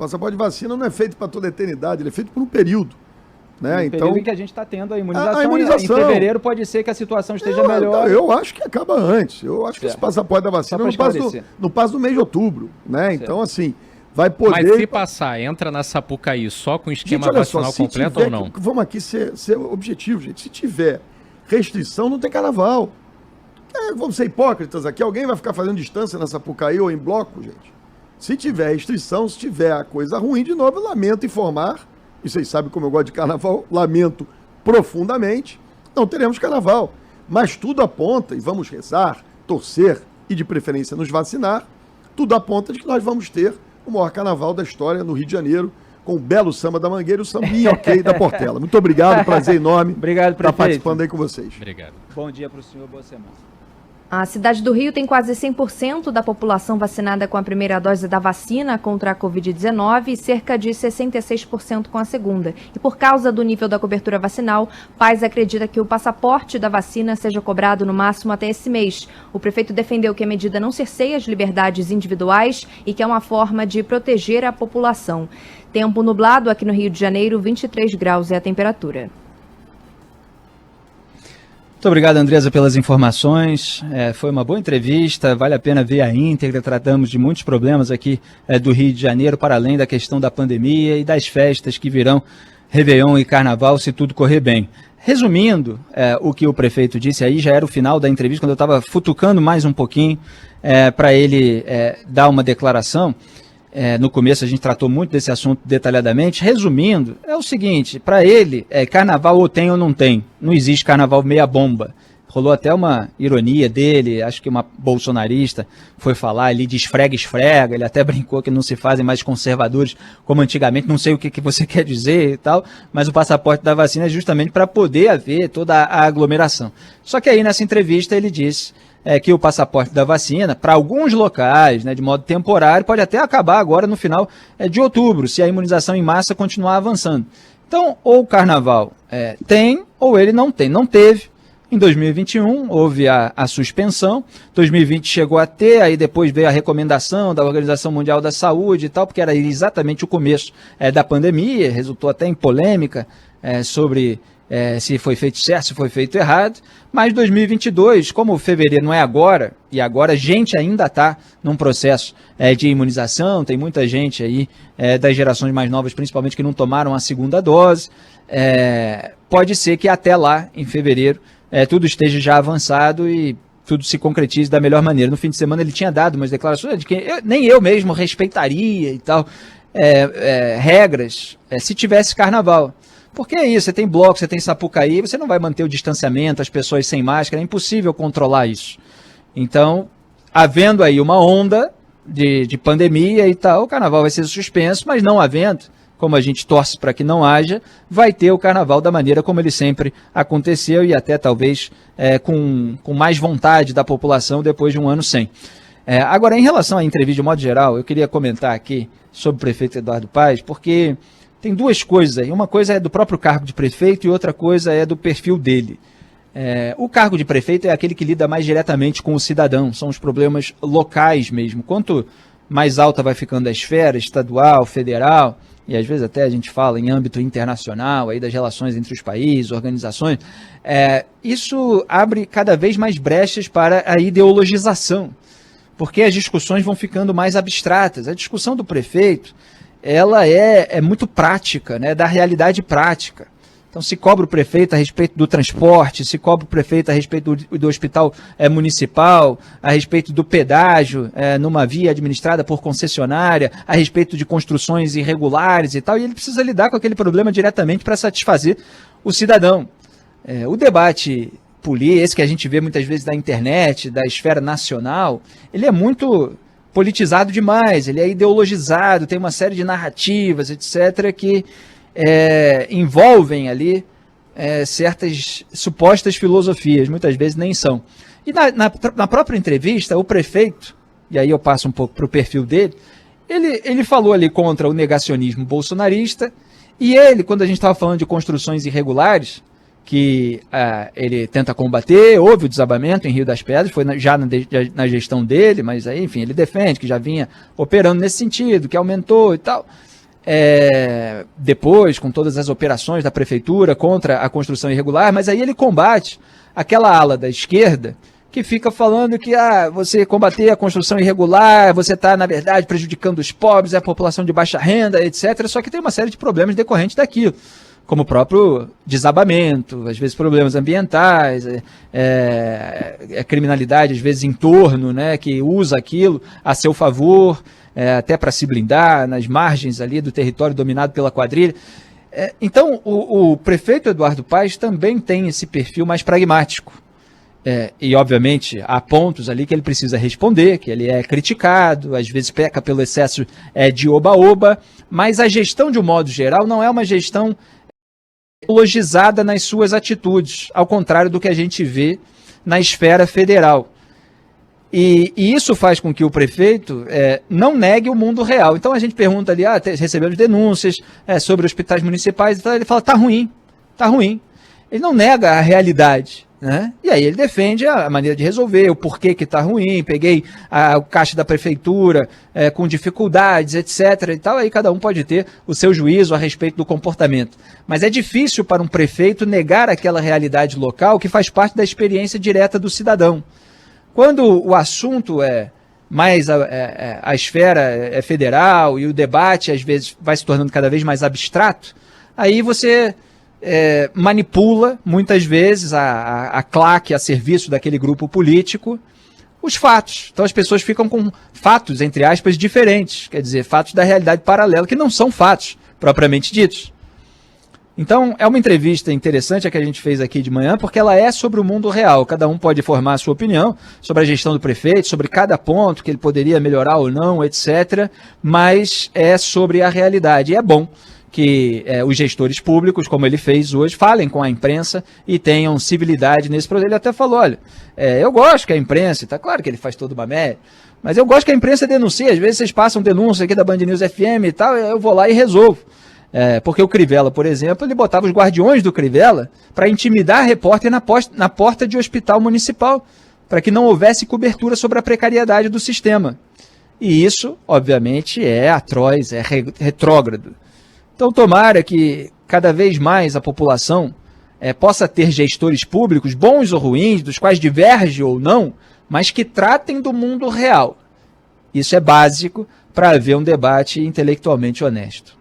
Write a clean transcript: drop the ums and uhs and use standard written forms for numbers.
passaporte de vacina não é feito para toda a eternidade, ele é feito por um período. Né? Então, período em que a gente está tendo a imunização. Em fevereiro pode ser que a situação esteja melhor. Eu acho que acaba antes. Eu acho que esse passaporte da vacina não passa do mês de outubro. Né? Então, assim, vai poder... Mas se passar, entra na Sapucaí só com esquema vacinal completo ou não? Vamos aqui ser objetivo, gente. Se tiver restrição, não tem carnaval. Vamos ser hipócritas aqui. Alguém vai ficar fazendo distância na Sapucaí ou em bloco, gente? Se tiver restrição, se tiver a coisa ruim, de novo, eu lamento informar. E vocês sabem como eu gosto de carnaval, lamento profundamente, não teremos carnaval. Mas tudo aponta, e vamos rezar, torcer e de preferência nos vacinar, tudo aponta de que nós vamos ter o maior carnaval da história no Rio de Janeiro, com o belo samba da Mangueira e o sambinha ok da Portela. Muito obrigado, prazer enorme estar participando aí com vocês. Obrigado. Bom dia para o senhor, boa semana. A cidade do Rio tem quase 100% da população vacinada com a primeira dose da vacina contra a Covid-19 e cerca de 66% com a segunda. E por causa do nível da cobertura vacinal, Paes acredita que o passaporte da vacina seja cobrado no máximo até esse mês. O prefeito defendeu que a medida não cerceia as liberdades individuais e que é uma forma de proteger a população. Tempo nublado aqui no Rio de Janeiro, 23 graus é a temperatura. Muito obrigado, Andresa, pelas informações. Foi uma boa entrevista, vale a pena ver a íntegra. Tratamos de muitos problemas aqui do Rio de Janeiro, para além da questão da pandemia e das festas que virão, Réveillon e Carnaval, se tudo correr bem. Resumindo o que o prefeito disse aí, já era o final da entrevista, quando eu estava futucando mais um pouquinho para ele dar uma declaração. No começo a gente tratou muito desse assunto detalhadamente. Resumindo, é o seguinte, para ele, carnaval ou tem ou não tem. Não existe carnaval meia bomba. Rolou até uma ironia dele, acho que uma bolsonarista foi falar, ele de esfrega, ele até brincou que não se fazem mais conservadores como antigamente, não sei o que você quer dizer e tal, mas o passaporte da vacina é justamente para poder haver toda a aglomeração. Só que aí nessa entrevista ele disse que o passaporte da vacina, para alguns locais, de modo temporário, pode até acabar agora no final de outubro, se a imunização em massa continuar avançando. Então, ou o carnaval tem, ou ele não tem. Não teve. Em 2021 houve a suspensão, 2020 chegou a ter, aí depois veio a recomendação da Organização Mundial da Saúde e tal, porque era exatamente o começo da pandemia, resultou até em polêmica sobre se foi feito certo, se foi feito errado, mas 2022, como fevereiro não é agora, e agora a gente ainda está num processo de imunização, tem muita gente aí das gerações mais novas, principalmente, que não tomaram a segunda dose, pode ser que até lá, em fevereiro, tudo esteja já avançado e tudo se concretize da melhor maneira. No fim de semana ele tinha dado umas declarações de que nem eu mesmo respeitaria e tal, regras, se tivesse carnaval. Porque é isso, você tem bloco, você tem Sapucaí, você não vai manter o distanciamento, as pessoas sem máscara, é impossível controlar isso. Então, havendo aí uma onda de pandemia e tal, o carnaval vai ser suspenso, mas não havendo, como a gente torce para que não haja, vai ter o carnaval da maneira como ele sempre aconteceu e até talvez com mais vontade da população depois de um ano sem. Agora, em relação à entrevista de modo geral, eu queria comentar aqui sobre o prefeito Eduardo Paes, porque tem duas coisas aí. Uma coisa é do próprio cargo de prefeito e outra coisa é do perfil dele. O cargo de prefeito é aquele que lida mais diretamente com o cidadão, são os problemas locais mesmo. Quanto mais alta vai ficando a esfera, estadual, federal, e às vezes até a gente fala em âmbito internacional, aí das relações entre os países, organizações, isso abre cada vez mais brechas para a ideologização, porque as discussões vão ficando mais abstratas. A discussão do prefeito, ela é muito prática, da realidade prática. Então se cobra o prefeito a respeito do transporte, se cobra o prefeito a respeito do hospital municipal, a respeito do pedágio numa via administrada por concessionária, a respeito de construções irregulares e tal, e ele precisa lidar com aquele problema diretamente para satisfazer o cidadão. O debate político, esse que a gente vê muitas vezes da internet, da esfera nacional, ele é muito politizado demais, ele é ideologizado, tem uma série de narrativas, etc., que envolvem ali certas supostas filosofias, muitas vezes nem são. E na própria entrevista, o prefeito, e aí eu passo um pouco para o perfil dele, ele falou ali contra o negacionismo bolsonarista, e ele, quando a gente estava falando de construções irregulares, que ele tenta combater, houve o desabamento em Rio das Pedras, foi já na gestão dele, mas aí, enfim, ele defende que já vinha operando nesse sentido, que aumentou e tal. depois, com todas as operações da prefeitura contra a construção irregular, mas aí ele combate aquela ala da esquerda que fica falando que você combater a construção irregular, você está, na verdade, prejudicando os pobres, a população de baixa renda, etc. Só que tem uma série de problemas decorrentes daquilo, como o próprio desabamento, às vezes problemas ambientais, criminalidade, às vezes, em torno, né, que usa aquilo a seu favor, até para se blindar nas margens ali do território dominado pela quadrilha. Então, o prefeito Eduardo Paes também tem esse perfil mais pragmático. E, obviamente, há pontos ali que ele precisa responder, que ele é criticado, às vezes peca pelo excesso de oba-oba, mas a gestão, de um modo geral, não é uma gestão elogizada nas suas atitudes, ao contrário do que a gente vê na esfera federal. E isso faz com que o prefeito não negue o mundo real. Então a gente pergunta ali, recebemos denúncias sobre hospitais municipais, então ele fala, tá ruim. Ele não nega a realidade, né? E aí ele defende a maneira de resolver, o porquê que está ruim, peguei o caixa da prefeitura com dificuldades, etc. e tal, aí cada um pode ter o seu juízo a respeito do comportamento. Mas é difícil para um prefeito negar aquela realidade local que faz parte da experiência direta do cidadão. Quando o assunto mais a esfera federal e o debate às vezes vai se tornando cada vez mais abstrato, aí você manipula muitas vezes a claque a serviço daquele grupo político os fatos. Então as pessoas ficam com fatos, entre aspas, diferentes, quer dizer, fatos da realidade paralela, que não são fatos propriamente ditos. Então, é uma entrevista interessante a que a gente fez aqui de manhã, porque ela é sobre o mundo real. Cada um pode formar a sua opinião sobre a gestão do prefeito, sobre cada ponto que ele poderia melhorar ou não, etc. Mas é sobre a realidade. E é bom que os gestores públicos, como ele fez hoje, falem com a imprensa e tenham civilidade nesse processo. Ele até falou, olha, eu gosto que a imprensa, tá claro que ele faz todo uma média, mas eu gosto que a imprensa denuncie. Às vezes vocês passam denúncia aqui da Band News FM e tal, eu vou lá e resolvo. Porque o Crivella, por exemplo, ele botava os guardiões do Crivella para intimidar repórter na porta de hospital municipal, para que não houvesse cobertura sobre a precariedade do sistema. E isso, obviamente, é atroz, é retrógrado. Então, tomara que cada vez mais a população possa ter gestores públicos, bons ou ruins, dos quais diverge ou não, mas que tratem do mundo real. Isso é básico para haver um debate intelectualmente honesto.